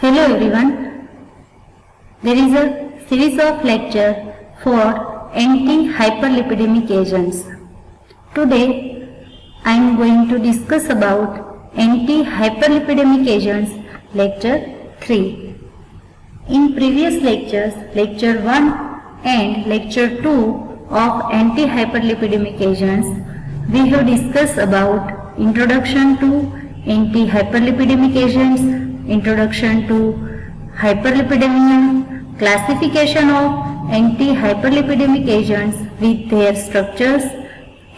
Hello everyone. There is a series of lecture for anti-hyperlipidemic agents. Today I am going to discuss about anti-hyperlipidemic agents, lecture 3. In previous lectures, lecture 1 and lecture 2 of anti-hyperlipidemic agents, we have discussed about introduction to anti-hyperlipidemic agents, introduction to hyperlipidemia, classification of anti-hyperlipidemic agents with their structures,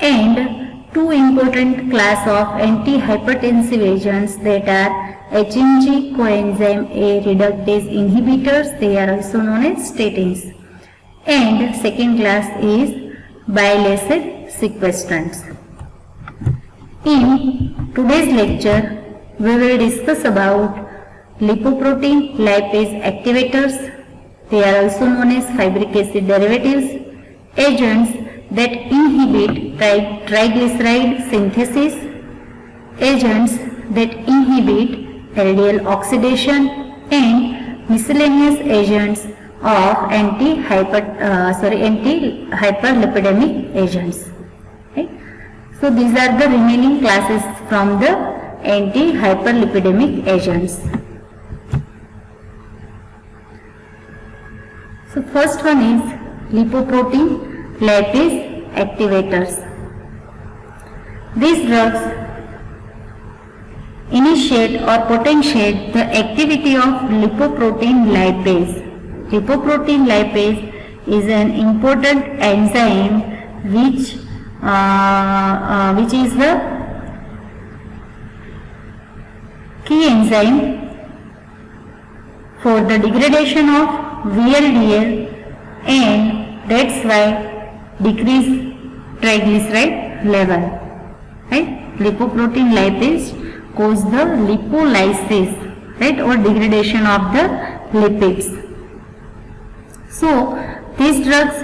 and two important class of anti-hypertensive agents that are HMG coenzyme A reductase inhibitors, they are also known as statins, and second class is bile acid sequestrants. In today's lecture, we will discuss about lipoprotein lipase activators, they are also known as fibric acid derivatives, agents that inhibit triglyceride synthesis, agents that inhibit LDL oxidation, and miscellaneous agents of anti-hyperlipidemic agents. Right? So these are the remaining classes from the anti-hyperlipidemic agents. So first one is lipoprotein lipase activators. These drugs initiate or potentiate the activity of lipoprotein lipase. Lipoprotein lipase is an important enzyme which is the key enzyme for the degradation of VLDL, and that's why decrease triglyceride level. Right? Lipoprotein lipase cause the lipolysis, right, or degradation of the lipids. So these drugs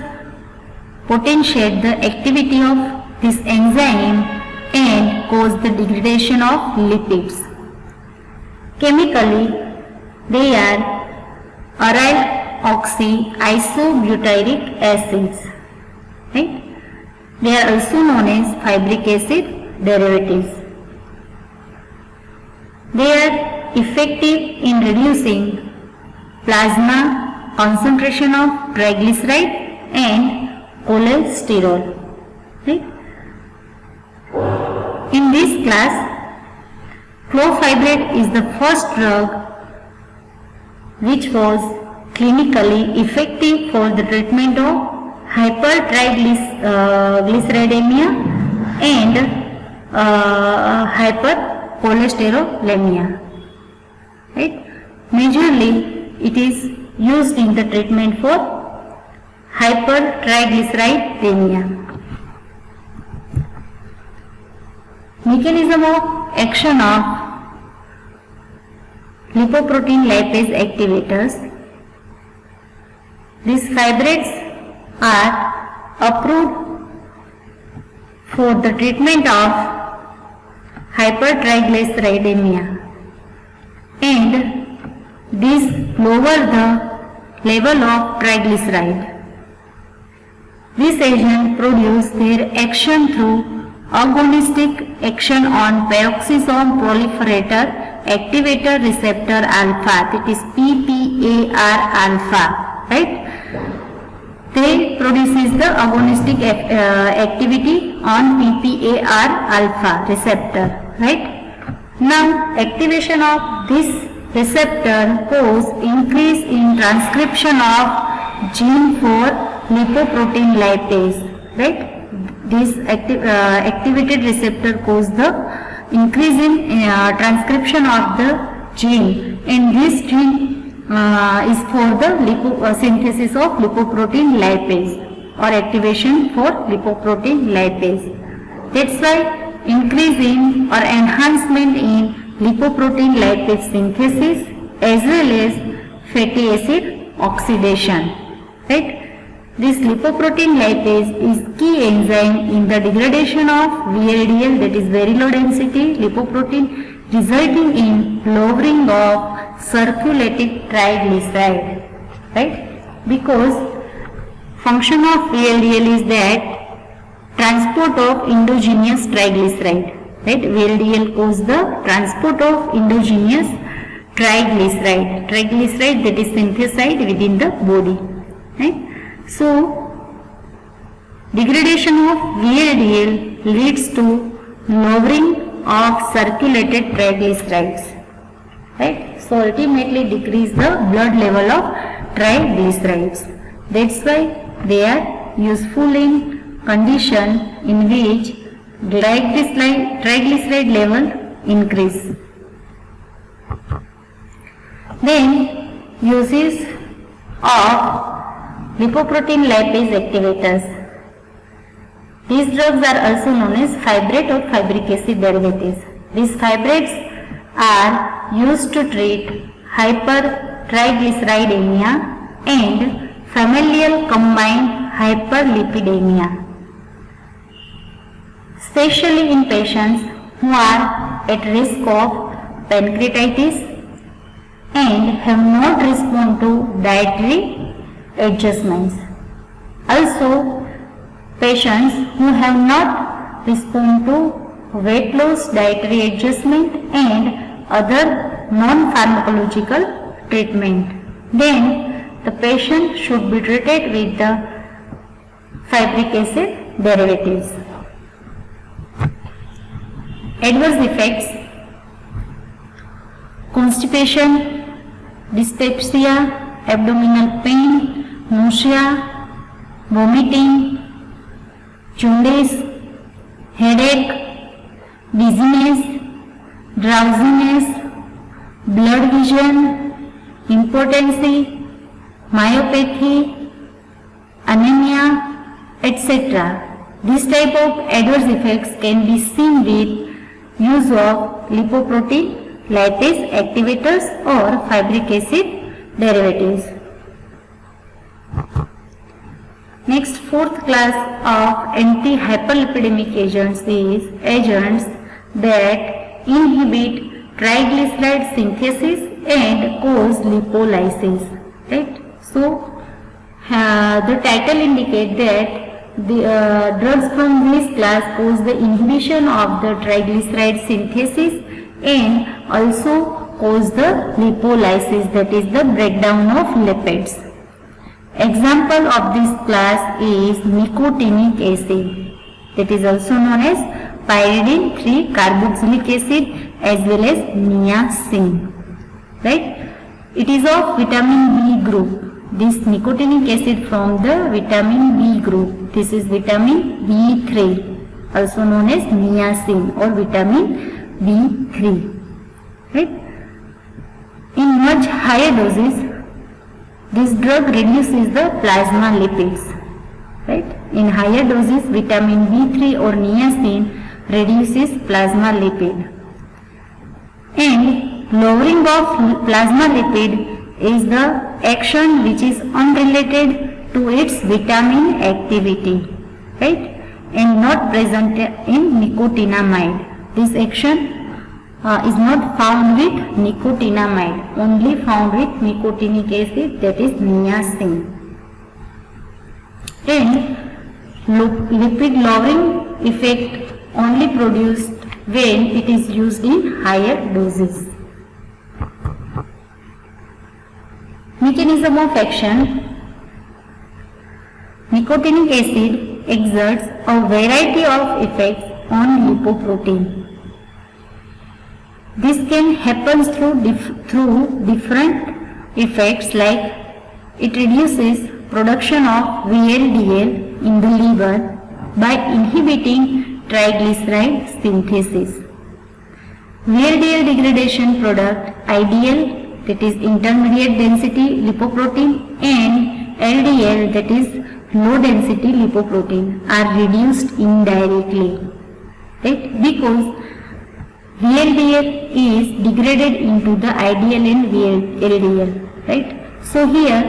potentiate the activity of this enzyme and cause the degradation of lipids. Chemically, they are aryl oxyisobutyric acids. Right? They are also known as fibric acid derivatives. They are effective in reducing plasma concentration of triglyceride and cholesterol. Right? In this class, clofazimide is the first drug which was clinically effective for the treatment of hypertriglyceridemia and hypercholesterolemia. Right? Majorly, it is used in the treatment for hypertriglyceridemia. Mechanism of action of lipoprotein lipase activators. These fibrates are approved for the treatment of hypertriglyceridemia, and these lower the level of triglyceride. This agent produce their action through agonistic action on peroxisome proliferator activator receptor alpha, that is PPAR alpha. Right? They produces the agonistic activity on PPAR alpha receptor. Right? Now, activation of this receptor cause increase in transcription of gene for lipoprotein lipase. Right? This activated receptor cause the increase in transcription of the gene, and this gene is for the synthesis of lipoprotein lipase or activation for lipoprotein lipase. That's why increase in or enhancement in lipoprotein lipase synthesis as well as fatty acid oxidation. Right? This lipoprotein lipase is key enzyme in the degradation of VLDL, that is very low density lipoprotein, resulting in lowering of circulated triglyceride, right? Because function of VLDL is that transport of endogenous triglyceride, right? VLDL causes the transport of endogenous triglyceride that is synthesized within the body, right? So degradation of VLDL leads to lowering of circulated triglycerides, right? So ultimately decrease the blood level of triglycerides. That's why they are useful in condition in which triglyceride level increase. Then uses of lipoprotein lipase activators. These drugs are also known as fibrate or fibric acid derivatives. These fibrates are used to treat hypertriglyceridemia and familial combined hyperlipidemia, especially in patients who are at risk of pancreatitis and have not responded to dietary adjustments. Also, patients who have not responded to weight loss, dietary adjustment and other non-pharmacological treatment, then the patient should be treated with the fibric acid derivatives. Adverse effects: constipation, dyspepsia, abdominal pain, nausea, vomiting, jaundice, headache, dizziness, drowsiness, blood vision, impotency, myopathy, anemia, etc. This type of adverse effects can be seen with use of lipoprotein lipase activators or fibric acid derivatives. Next, fourth class of anti-hyperlipidemic agents is agents that inhibit triglyceride synthesis and cause lipolysis, right? So the title indicates that the drugs from this class cause the inhibition of the triglyceride synthesis and also cause the lipolysis, that is the breakdown of lipids. Example of this class is nicotinic acid, that is also known as pyridine 3-carboxylic acid as well as niacin, right? It is of vitamin B group. This nicotinic acid from the vitamin B group. This is vitamin B3, also known as niacin or vitamin B3, right? In much higher doses, this drug reduces the plasma lipids, right? In higher doses, vitamin B3 or niacin reduces plasma lipid. And lowering of plasma lipid is the action which is unrelated to its vitamin activity, right? And not present in nicotinamide. This action is not found with nicotinamide, only found with nicotinic acid, that is niacin. And lipid lowering effect only produced when it is used in higher doses. Mechanism of action: nicotinic acid exerts a variety of effects on lipoprotein. This can happen through different effects, like it reduces production of VLDL in the liver by inhibiting triglyceride synthesis. VLDL degradation product IDL, that is intermediate density lipoprotein, and LDL, that is low density lipoprotein, are reduced indirectly, right? Because VLDL is degraded into the IDL and LDL, right? So here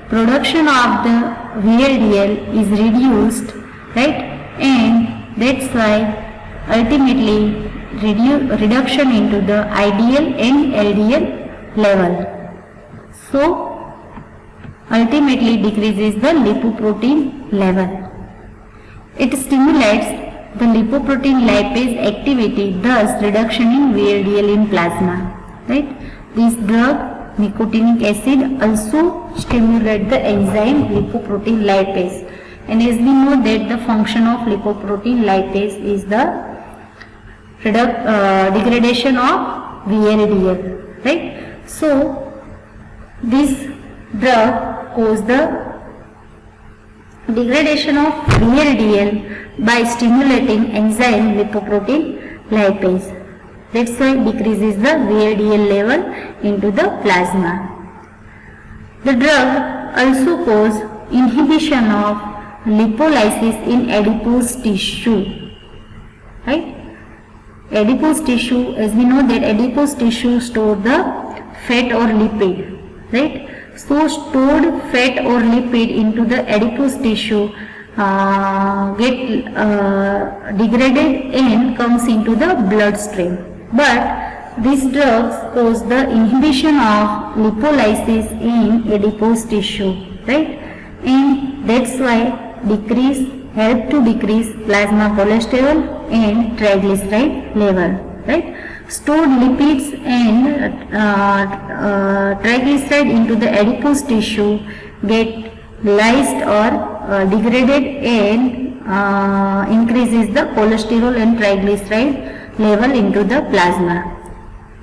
production of the VLDL is reduced, right? And that's why ultimately reduction into the IDL and LDL level. So ultimately decreases the lipoprotein level. It stimulates the lipoprotein lipase activity, thus reduction in VLDL in plasma. Right? This drug, nicotinic acid, also stimulates the enzyme lipoprotein lipase. And as we know that the function of lipoprotein lipase is the degradation of VLDL. Right? So this drug causes the degradation of VLDL by stimulating enzyme lipoprotein lipase. That's why it decreases the VLDL level into the plasma. The drug also causes inhibition of lipolysis in adipose tissue. Right? Adipose tissue, as we know that adipose tissue stores the fat or lipid. Right? So stored fat or lipid into the adipose tissue get degraded and comes into the bloodstream. But these drugs cause the inhibition of lipolysis in adipose tissue, right? And that's why help to decrease plasma cholesterol and triglyceride level, right? Stored lipids and triglyceride into the adipose tissue get lysed or degraded and increases the cholesterol and triglyceride level into the plasma.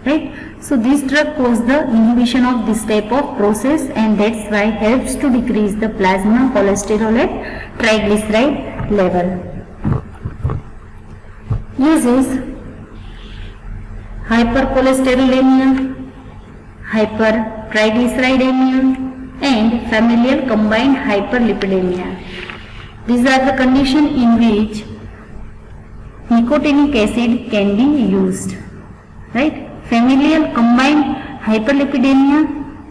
Right? So this drug causes the inhibition of this type of process, and that's why helps to decrease the plasma cholesterol and triglyceride level. Uses: hypercholesterolemia, hypertriglyceridemia, and familial combined hyperlipidemia. These are the conditions in which nicotinic acid can be used. Right? Familial combined hyperlipidemia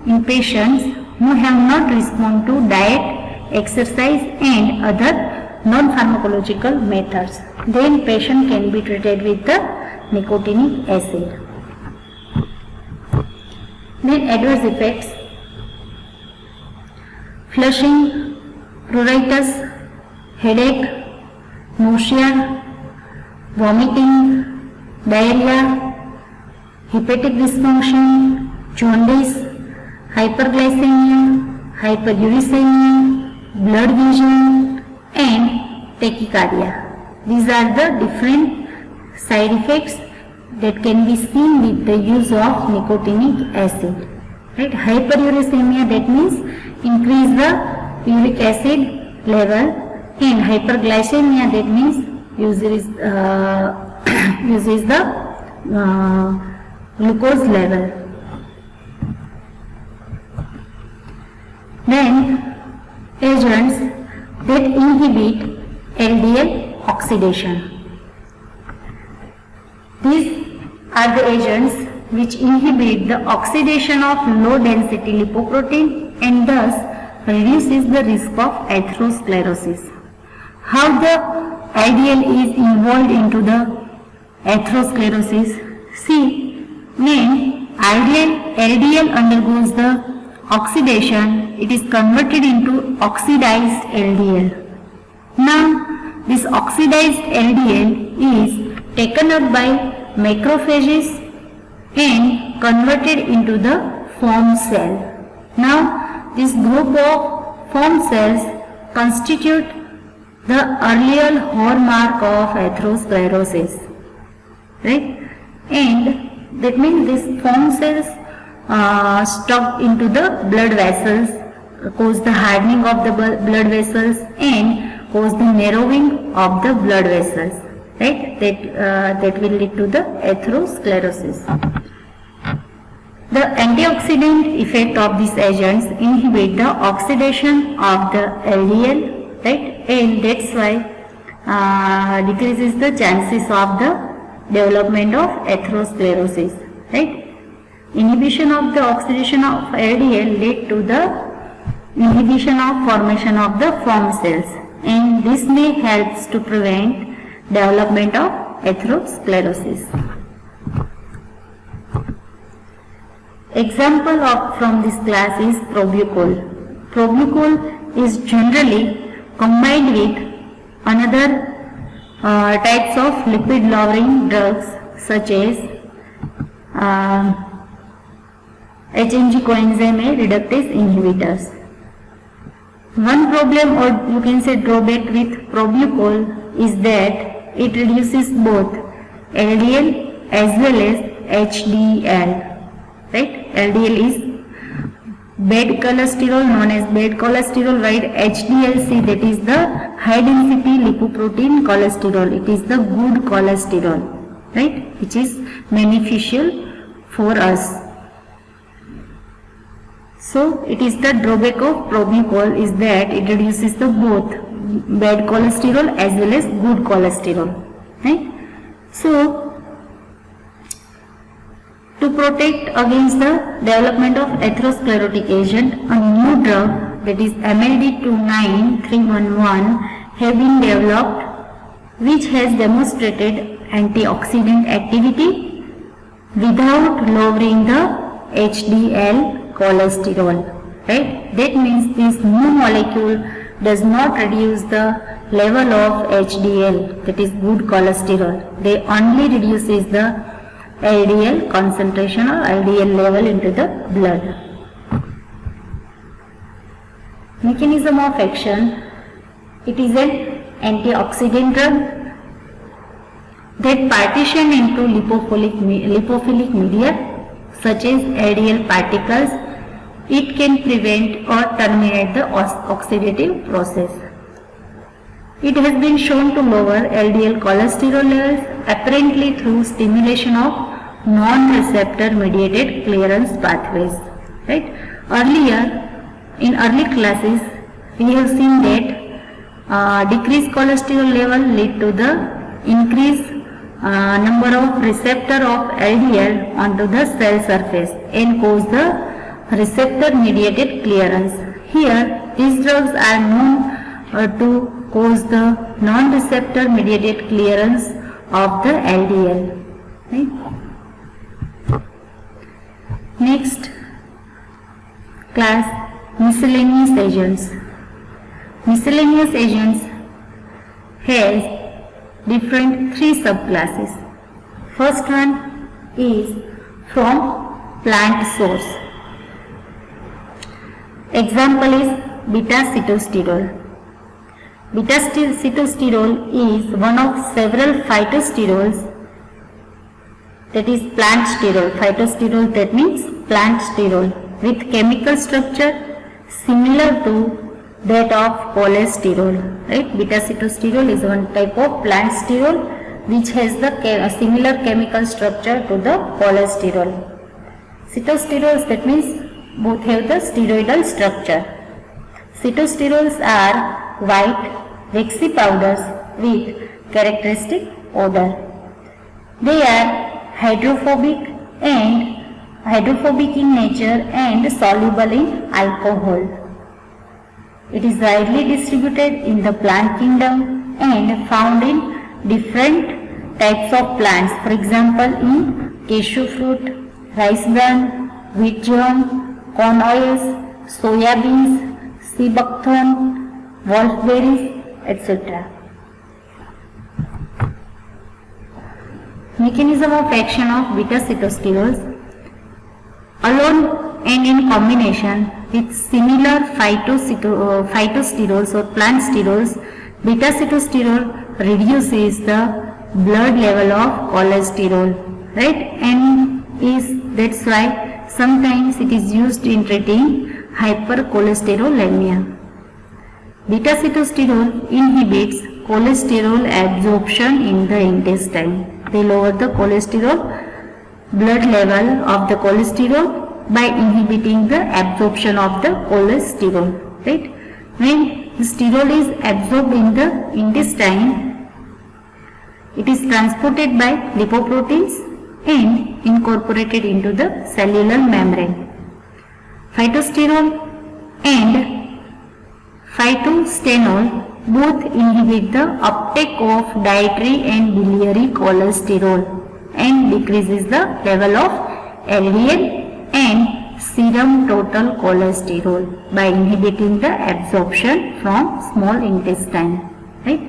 in patients who have not responded to diet, exercise and other non-pharmacological methods. Then patient can be treated with the nicotinic acid. Then adverse effects: flushing, pruritus, headache, nausea, vomiting, diarrhea, hepatic dysfunction, jaundice, hyperglycemia, hyperuricemia, blood vision and tachycardia. These are the different side effects that can be seen with the use of nicotinic acid. Right? Hyperuricemia, that means increase the uric acid level, and hyperglycemia, that means uses the glucose level. Then agents that inhibit LDL oxidation. These are the agents which inhibit the oxidation of low density lipoprotein and thus reduces the risk of atherosclerosis. How the LDL is involved into the atherosclerosis? See, when LDL undergoes the oxidation, it is converted into oxidized LDL. Now, this oxidized LDL is taken up by macrophages and converted into the foam cell. Now, this group of foam cells constitute the earlier hallmark of atherosclerosis. Right? And that means these foam cells stuck into the blood vessels cause the hardening of the blood vessels and cause the narrowing of the blood vessels. Right? That will lead to the atherosclerosis. The antioxidant effect of these agents inhibit the oxidation of the LDL, right? And that's why decreases the chances of the development of atherosclerosis, right? Inhibition of the oxidation of LDL lead to the inhibition of formation of the foam cells, and this may help to prevent development of atherosclerosis. Example of from this class is Probucol. Probucol is generally combined with another types of lipid lowering drugs such as HMG coenzyme A reductase inhibitors. One problem, or you can say drawback with Probucol, is that it reduces both LDL as well as HDL. Right? LDL is bad cholesterol, known as bad cholesterol, while HDLC, that is the high density lipoprotein cholesterol, it is the good cholesterol, right, which is beneficial for us. So it is the drawback of Probucol is that it reduces the both bad cholesterol as well as good cholesterol, right? So to protect against the development of atherosclerotic agent, a new drug, that is MLD-29311, have been developed, which has demonstrated antioxidant activity without lowering the HDL cholesterol. Right? That means this new molecule does not reduce the level of HDL, that is good cholesterol. They only reduces the LDL concentration or LDL level into the blood. Mechanism of action. It is an antioxidant drug that partition into lipophilic media such as LDL particles. It can prevent or terminate the oxidative process. It has been shown to lower LDL cholesterol levels apparently through stimulation of non-receptor mediated clearance pathways. Right? Earlier, in early classes, we have seen that decreased cholesterol level lead to the increased number of receptor of LDL onto the cell surface and cause the receptor mediated clearance. Here, these drugs are known to cause the non-receptor mediated clearance of the LDL. Right? Next class, miscellaneous agents. Miscellaneous agents has different three subclasses. First one is from plant source. Example is beta-sitosterol. Beta-sitosterol is one of several phytosterols, that is plant sterol. Phytosterol, that means plant sterol, with chemical structure similar to that of cholesterol. Right? Beta-sitosterol is one type of plant sterol which has the similar chemical structure to the cholesterol. Sitosterols, that means both have the steroidal structure. Sitosterols are white waxy powders with characteristic odor. They are hydrophobic in nature and soluble in alcohol. It is widely distributed in the plant kingdom and found in different types of plants. For example, in cashew fruit, rice bran, wheat germ, corn oils, soya beans, sea buckthorn, wolfberries, etc. Mechanism of action of beta-sitosterols. Alone and in combination with similar phytosterols or plant sterols, beta-sitosterol reduces the blood level of cholesterol, right? And that's why sometimes it is used in treating hypercholesterolemia. Beta-sitosterol inhibits cholesterol absorption in the intestine. They lower the blood level of the cholesterol by inhibiting the absorption of the cholesterol. Right? When the sterol is absorbed in the intestine, it is transported by lipoproteins and incorporated into the cellular membrane. Phytosterol and phytostenol both inhibit the uptake of dietary and biliary cholesterol and decreases the level of LDL and serum total cholesterol by inhibiting the absorption from small intestine, right?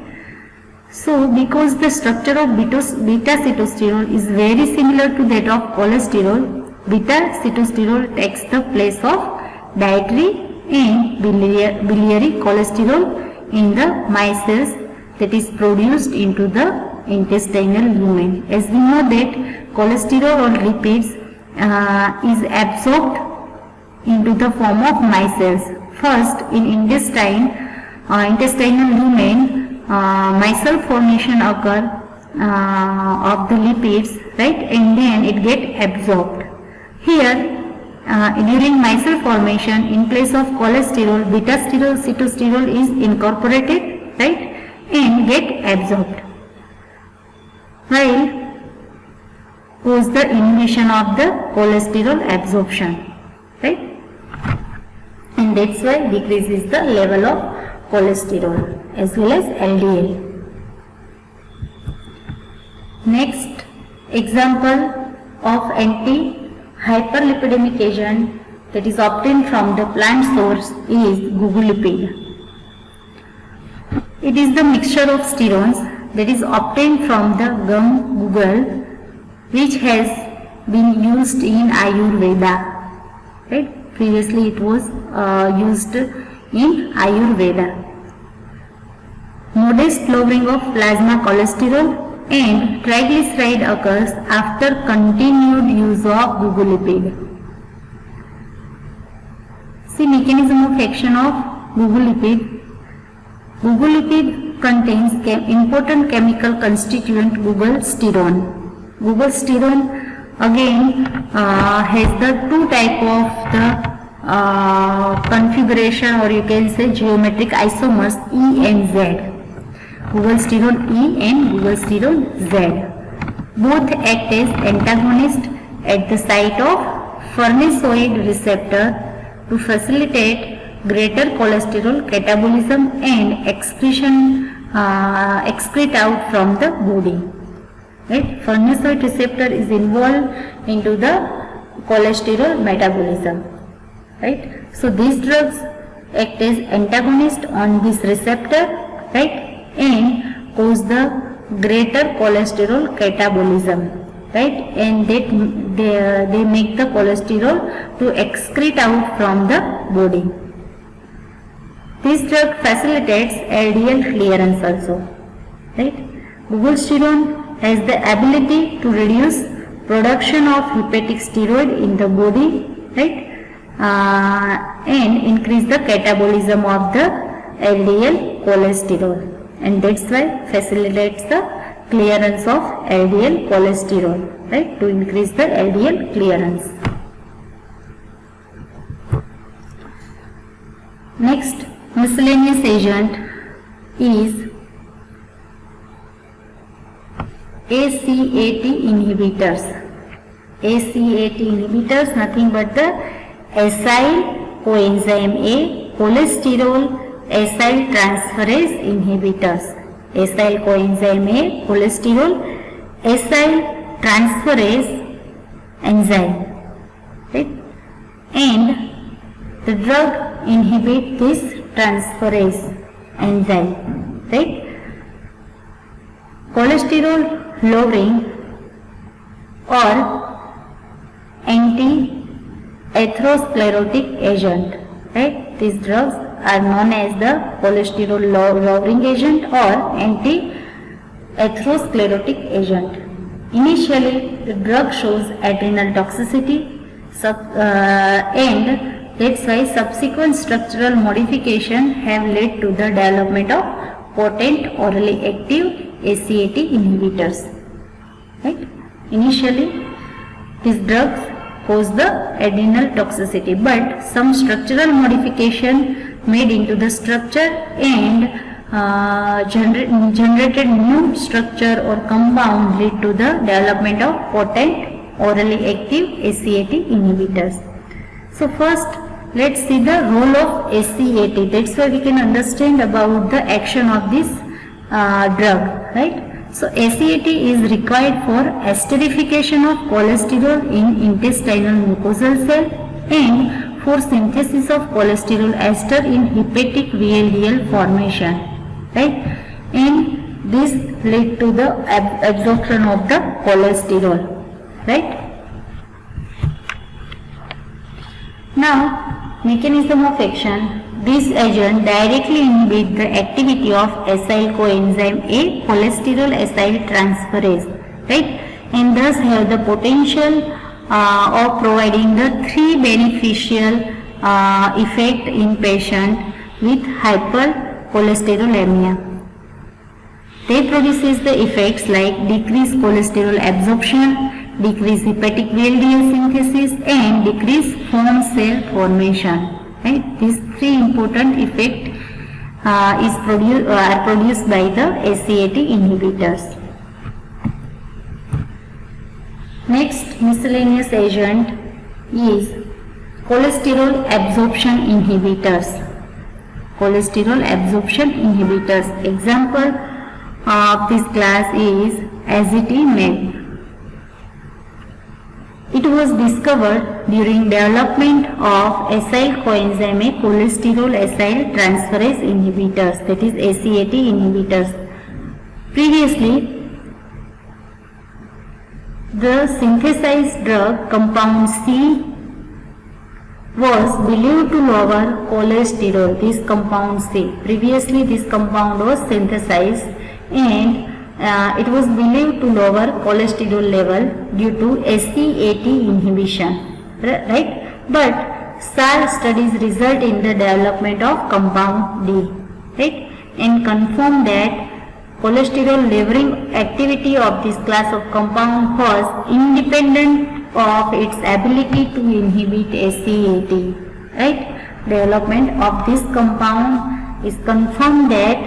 So because the structure of beta-sitosterol is very similar to that of cholesterol, beta-sitosterol takes the place of dietary and biliary cholesterol in the micelles that is produced into the intestinal lumen. As we know that cholesterol or lipids is absorbed into the form of micelles. First in intestinal lumen, micelle formation occur of the lipids, right, and then it get absorbed. Here during micelle formation, in place of cholesterol, beta-sitosterol is incorporated, right, and get absorbed, while cause the inhibition of the cholesterol absorption, right, and that's why decreases the level of cholesterol as well as LDL. Next example of anti-hyperlipidemic agent that is obtained from the plant source is gugulipid. It is the mixture of sterols that is obtained from the gum guggul, which has been used in Ayurveda, right? Previously it was used in Ayurveda. Modest lowering of plasma cholesterol and triglyceride occurs after continued use of gugulipid. See mechanism of action of gugulipid. Gugulipid contains important chemical constituent gugulsterone. Gugulsterone again has the two type of the configuration, or you can say geometric isomers E and Z. Gugulsterone E and gugulsterone Z. Both act as antagonists at the site of farnesoid receptor to facilitate greater cholesterol catabolism and excrete out from the body. Right? Farnesoid receptor is involved into the cholesterol metabolism. Right? So these drugs act as antagonist on this receptor, right, and cause the greater cholesterol catabolism, right, and they make the cholesterol to excrete out from the body. This drug facilitates LDL clearance also, right. Gugulsterone has the ability to reduce production of hepatic steroid in the body, right, and increase the catabolism of the LDL cholesterol, and that's why facilitates the clearance of LDL cholesterol, right, to increase the LDL clearance. Next miscellaneous agent is ACAT inhibitors. ACAT inhibitors, nothing but the acyl coenzyme A cholesterol acyl transferase inhibitors. Acyl coenzyme A cholesterol acyl transferase enzyme, right? And the drug inhibit this transferase enzyme, right? Cholesterol lowering or anti-atherosclerotic agent, right? These drugs are known as the cholesterol lowering agent or anti-atherosclerotic agent. Initially, the drug shows adrenal toxicity and that's why subsequent structural modification have led to the development of potent orally active ACAT inhibitors. Right? Initially, these drugs cause the adrenal toxicity, but some structural modification made into the structure and generated new structure or compound lead to the development of potent orally active ACAT inhibitors. So first, let's see the role of ACAT. That's why we can understand about the action of this drug, right? So ACAT is required for esterification of cholesterol in intestinal mucosal cell and for synthesis of cholesterol ester in hepatic VLDL formation, right? And this lead to the absorption of the cholesterol, right? Now, mechanism of action. This agent directly inhibits the activity of acyl coenzyme A cholesterol acyl transferase, right? And thus have the potential of providing the three beneficial effect in patient with hypercholesterolemia. They produces the effects like decreased cholesterol absorption, decreased hepatic VLDL synthesis and decreased foam cell formation. Right? These three important effects are produced by the ACAT inhibitors. Next miscellaneous agent is cholesterol absorption inhibitors. Cholesterol absorption inhibitors. Example of this class is ezetimibe. It was discovered during development of acyl coenzyme A cholesterol acyl transferase inhibitors, that is ACAT inhibitors. Previously, the synthesized drug compound C was believed to lower cholesterol. This compound C. Previously, this compound was synthesized and it was believed to lower cholesterol level due to ACAT inhibition, right? But SAR studies result in the development of compound D, right? And confirm that cholesterol lowering activity of this class of compound was independent of its ability to inhibit ACAT, right? Development of this compound is confirmed that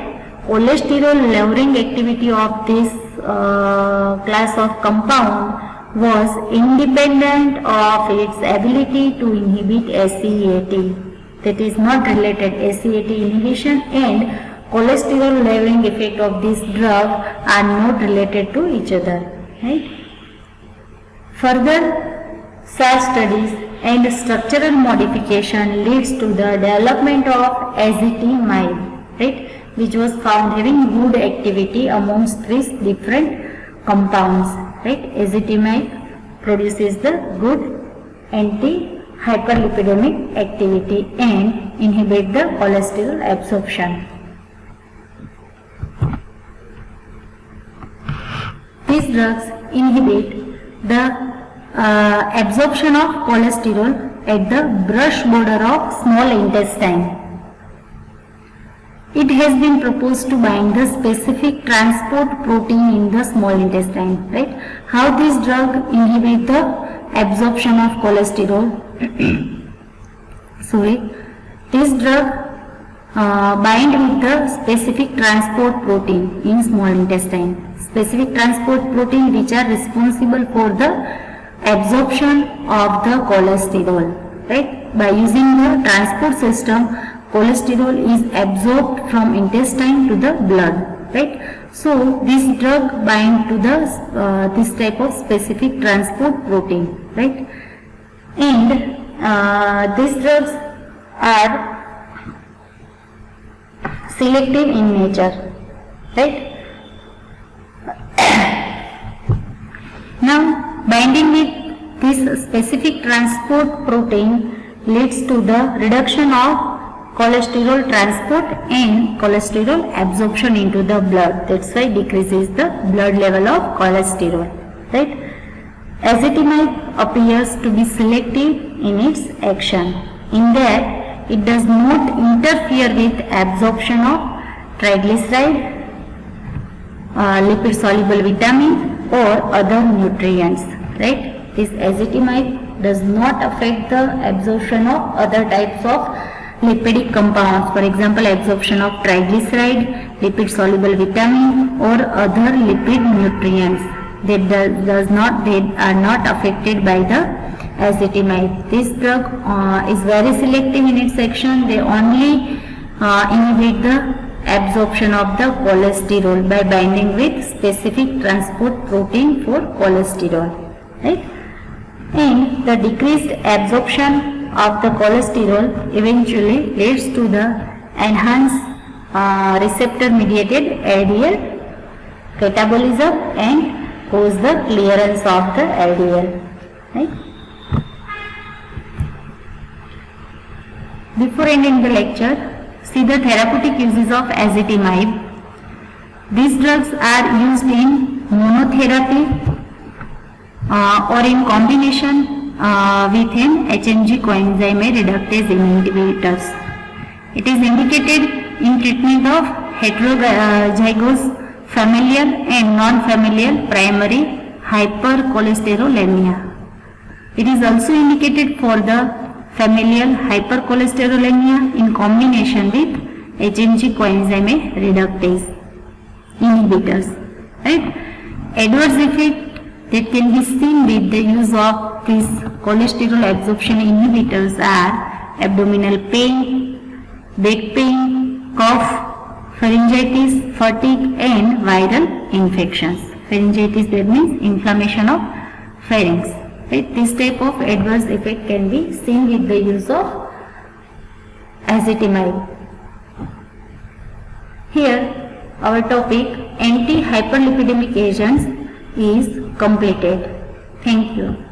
cholesterol lowering activity of this class of compound was independent of its ability to inhibit ACAT. That is not related. ACAT inhibition and cholesterol lowering effect of this drug are not related to each other, right? Further SAR studies and structural modification leads to the development of ezetimibe, right? Which was found having good activity amongst these different compounds, right? Ezetimibe produces the good anti-hyperlipidemic activity and inhibit the cholesterol absorption. These drugs inhibit the absorption of cholesterol at the brush border of small intestine. It has been proposed to bind the specific transport protein in the small intestine, right? How this drug inhibit the absorption of cholesterol? This drug bind with the specific transport protein in small intestine. Specific transport protein which are responsible for the absorption of the cholesterol, right? By using the transport system, cholesterol is absorbed from intestine to the blood, right? So this drug bind to the this type of specific transport protein, right? And these drugs are selective in nature, right? Now binding with this specific transport protein leads to the reduction of cholesterol transport and cholesterol absorption into the blood. That's why decreases the blood level of cholesterol, right? Ezetimibe appears to be selective in its action, in that it does not interfere with absorption of triglyceride, lipid soluble vitamin or other nutrients, right? This ezetimibe does not affect the absorption of other types of lipidic compounds, for example absorption of triglyceride, lipid soluble vitamin or other lipid nutrients. They are not affected by the ezetimibe. This drug is very selective in its action. They only inhibit the absorption of the cholesterol by binding with specific transport protein for cholesterol, right? And the decreased absorption of the cholesterol eventually leads to the enhanced receptor mediated LDL catabolism and cause the clearance of the LDL, right? Before ending the lecture, see the therapeutic uses of ezetimibe. These drugs are used in monotherapy or in combination with an HMG coenzyme reductase inhibitors. It is indicated in treatment of heterozygous familial and non-familial primary hypercholesterolemia. It is also indicated for the familial hypercholesterolemia in combination with HMG coenzyme reductase inhibitors, right? Adverse effect that can be seen with the use of these cholesterol absorption inhibitors are abdominal pain, back pain, cough, pharyngitis, fatigue and viral infections. Pharyngitis, that means inflammation of pharynx. Right? This type of adverse effect can be seen with the use of ezetimibe. Here our topic anti-hyperlipidemic agents is completed. Thank you.